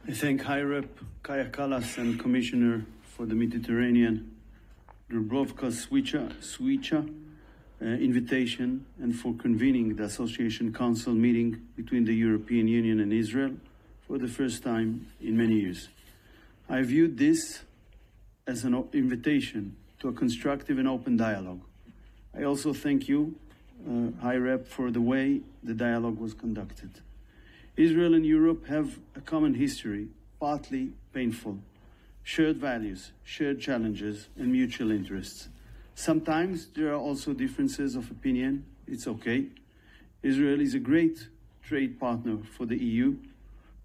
I thank High Rep Kaya Kallas and Commissioner for the Mediterranean, Dubrovka Suica, invitation and for convening the Association Council meeting between the European Union and Israel for the first time in many years. I viewed this as an invitation to a constructive and open dialogue. I also thank you, High Rep, for the way the dialogue was conducted. Israel and Europe have a common history, partly painful, shared values, shared challenges, and mutual interests. Sometimes there are also differences of opinion. It's okay. Israel is a great trade partner for the EU.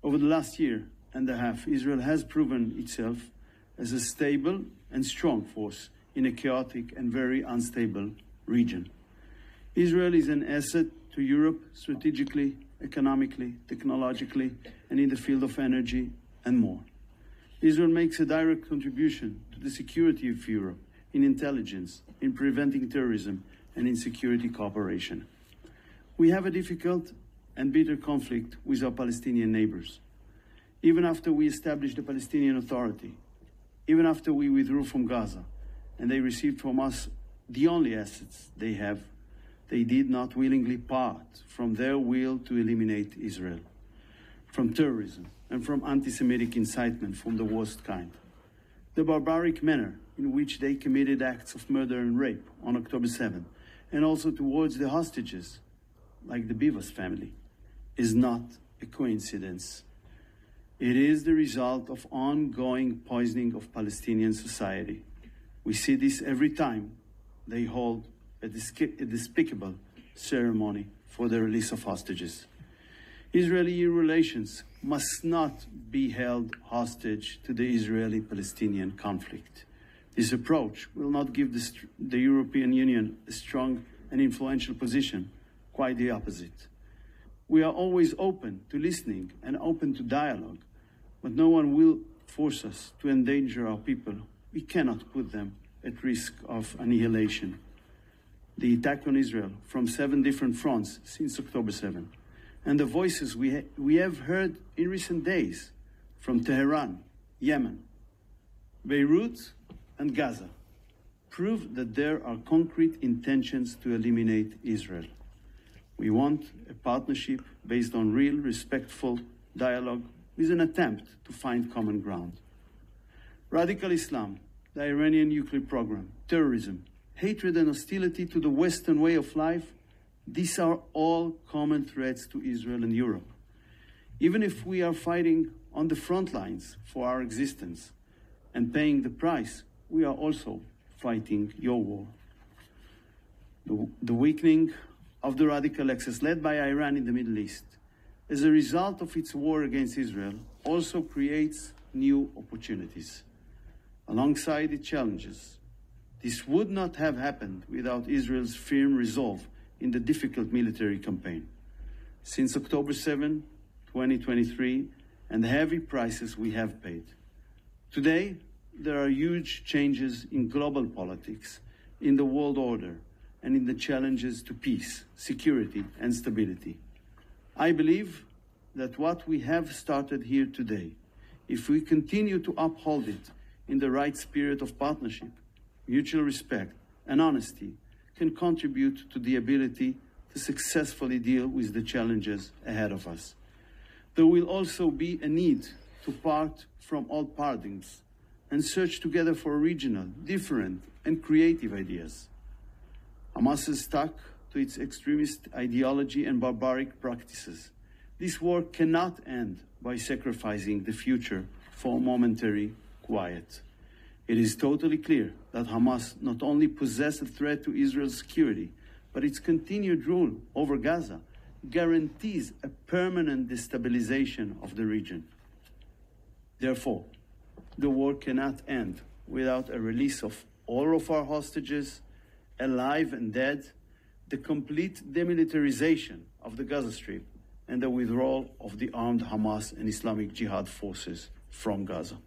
Over the last year and a half, Israel has proven itself as a stable and strong force in a chaotic and very unstable region. Israel is an asset to Europe strategically, economically, technologically, and in the field of energy and more. Israel makes a direct contribution to the security of Europe in intelligence, in preventing terrorism, and in security cooperation. We have a difficult and bitter conflict with our Palestinian neighbors. Even after we established the Palestinian Authority, even after we withdrew from Gaza, and they received from us the only assets they have, they did not willingly part from their will to eliminate Israel from terrorism and from anti-Semitic incitement from the worst kind. The barbaric manner in which they committed acts of murder and rape on October 7, and also towards the hostages, like the Bivas family, is not a coincidence. It is the result of ongoing poisoning of Palestinian society. We see this every time they hold a despicable ceremony for the release of hostages. Israeli-EU relations must not be held hostage to the Israeli-Palestinian conflict. This approach will not give the European Union a strong and influential position, quite the opposite. We are always open to listening and open to dialogue, but no one will force us to endanger our people. We cannot put them at risk of annihilation. The attack on Israel from 7 different fronts since October 7, and the voices we have heard in recent days from Tehran, Yemen, Beirut, and Gaza prove that there are concrete intentions to eliminate Israel. We want a partnership based on real, respectful dialogue with an attempt to find common ground. Radical Islam, the Iranian nuclear program, terrorism, hatred and hostility to the Western way of life, these are all common threats to Israel and Europe. Even if we are fighting on the front lines for our existence and paying the price, we are also fighting your war. The weakening of the radical axis led by Iran in the Middle East, as a result of its war against Israel, also creates new opportunities. Alongside the challenges, this would not have happened without Israel's firm resolve in the difficult military campaign. Since October 7, 2023, and the heavy prices we have paid. Today, there are huge changes in global politics, in the world order, and in the challenges to peace, security, and stability. I believe that what we have started here today, if we continue to uphold it in the right spirit of partnership, mutual respect, and honesty, can contribute to the ability to successfully deal with the challenges ahead of us. There will also be a need to part from old paradigms and search together for original, different, and creative ideas. Hamas is stuck to its extremist ideology and barbaric practices. This war cannot end by sacrificing the future for momentary quiet. It is totally clear that Hamas not only poses a threat to Israel's security, but its continued rule over Gaza guarantees a permanent destabilization of the region. Therefore, the war cannot end without a release of all of our hostages, alive and dead, the complete demilitarization of the Gaza Strip, and the withdrawal of the armed Hamas and Islamic Jihad forces from Gaza.